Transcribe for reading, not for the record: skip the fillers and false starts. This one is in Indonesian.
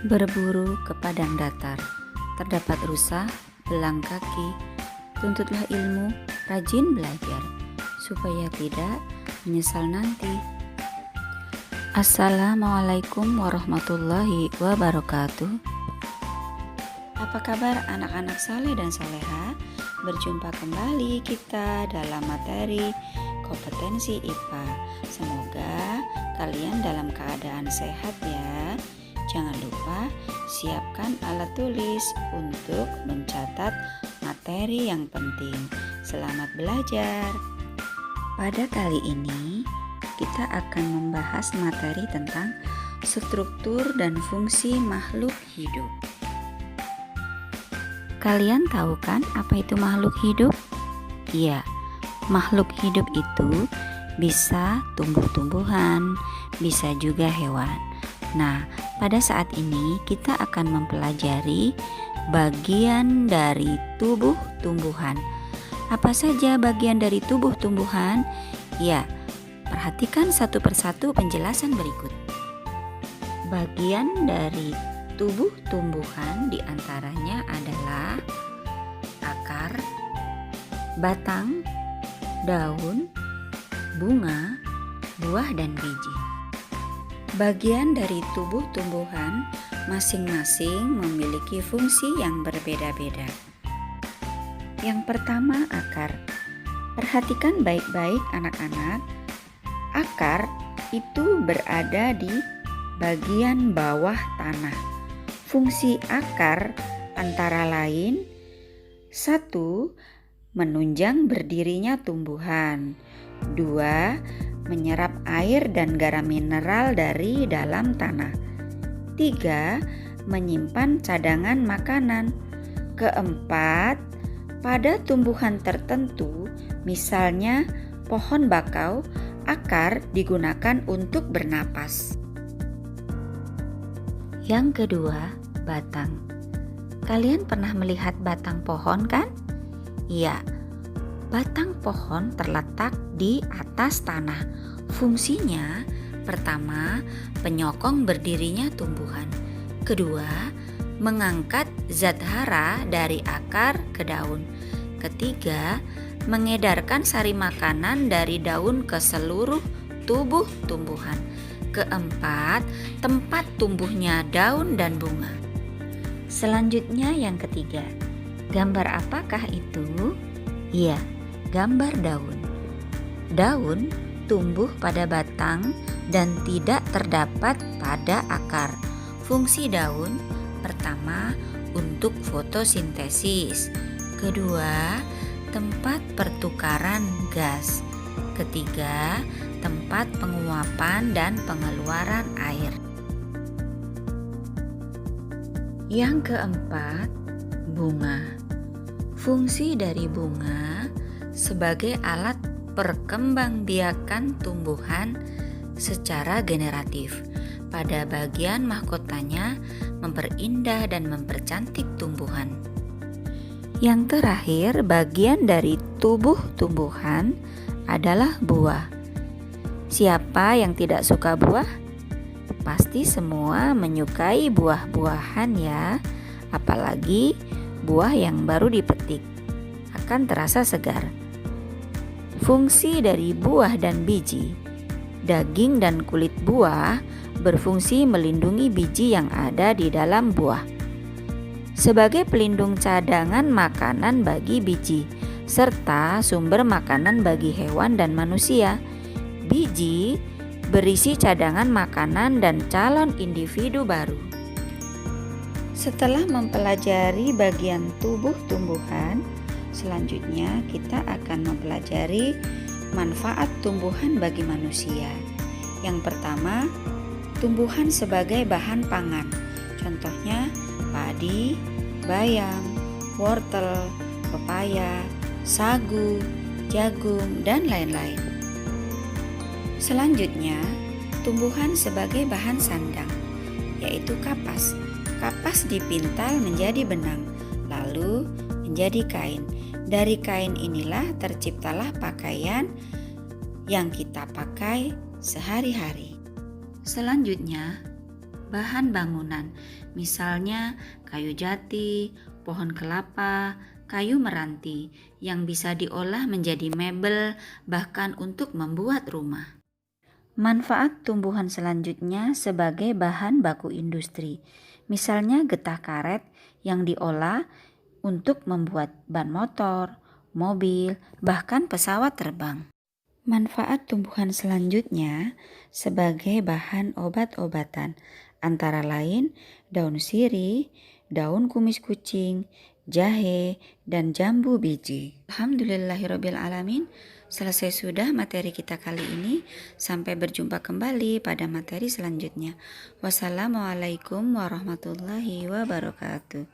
Berburu ke padang datar, terdapat rusa, belang kaki, tuntutlah ilmu, rajin belajar, supaya tidak menyesal nanti. Assalamualaikum warahmatullahi wabarakatuh. Apa kabar anak-anak saleh dan saleha? Berjumpa kembali kita dalam materi kompetensi IPA. Semoga kalian dalam keadaan sehat ya. Jangan lupa siapkan alat tulis untuk mencatat materi yang penting. Selamat belajar. Pada kali ini kita akan membahas materi tentang struktur dan fungsi makhluk hidup. Kalian tahu kan apa itu makhluk hidup? Iya, makhluk hidup itu bisa tumbuh-tumbuhan, bisa juga hewan. Nah, pada saat ini kita akan mempelajari bagian dari tubuh tumbuhan. Apa saja bagian dari tubuh tumbuhan? Ya, perhatikan satu persatu penjelasan berikut. Bagian dari tubuh tumbuhan diantaranya adalah akar, batang, daun, bunga, buah, dan biji. Bagian dari tubuh tumbuhan masing-masing memiliki fungsi yang berbeda-beda. Yang pertama, akar. Perhatikan baik-baik anak-anak. Akar itu berada di bagian bawah tanah. Fungsi akar antara lain: 1. Menunjang berdirinya tumbuhan. 2. Menyerap air dan garam mineral dari dalam tanah. 3. Menyimpan cadangan makanan. 4. Pada tumbuhan tertentu, misalnya pohon bakau, akar digunakan untuk bernapas. Yang kedua, batang. Kalian pernah melihat batang pohon kan? Iya. Batang pohon terletak di atas tanah. Fungsinya, pertama, penyokong berdirinya tumbuhan. Kedua, mengangkat zat hara dari akar ke daun. Ketiga, mengedarkan sari makanan dari daun ke seluruh tubuh tumbuhan. Keempat, tempat tumbuhnya daun dan bunga. Selanjutnya yang ketiga, gambar apakah itu? Iya, gambar daun. Daun tumbuh pada batang dan tidak terdapat pada akar. Fungsi daun pertama untuk fotosintesis. Kedua, tempat pertukaran gas. Ketiga, tempat penguapan dan pengeluaran air. Yang keempat, bunga. Fungsi dari bunga sebagai alat perkembangbiakan tumbuhan secara generatif. Pada bagian mahkotanya memperindah dan mempercantik tumbuhan. Yang terakhir, bagian dari tubuh tumbuhan adalah buah. Siapa yang tidak suka buah? Pasti semua menyukai buah-buahan ya, apalagi buah yang baru dipetik. Akan terasa segar. Fungsi dari buah dan biji. Daging dan kulit buah berfungsi melindungi biji yang ada di dalam buah. Sebagai pelindung cadangan makanan bagi biji, serta sumber makanan bagi hewan dan manusia. Biji berisi cadangan makanan dan calon individu baru. Setelah mempelajari bagian tubuh tumbuhan, selanjutnya kita akan mempelajari manfaat tumbuhan bagi manusia. Yang pertama, tumbuhan sebagai bahan pangan. Contohnya padi, bayam, wortel, pepaya, sagu, jagung, dan lain-lain. Selanjutnya, tumbuhan sebagai bahan sandang, yaitu kapas. Kapas dipintal menjadi benang, lalu menjadi kain. Dari kain inilah terciptalah pakaian yang kita pakai sehari-hari. Selanjutnya, bahan bangunan, misalnya kayu jati, pohon kelapa, kayu meranti yang bisa diolah menjadi mebel, bahkan untuk membuat rumah. Manfaat tumbuhan selanjutnya sebagai bahan baku industri, misalnya getah karet yang diolah untuk membuat ban motor, mobil, bahkan pesawat terbang. Manfaat tumbuhan selanjutnya sebagai bahan obat-obatan, antara lain daun sirih, daun kumis kucing, jahe, dan jambu biji. Alhamdulillahirrabbilalamin, selesai sudah materi kita kali ini. Sampai berjumpa kembali pada materi selanjutnya. Wassalamualaikum warahmatullahi wabarakatuh.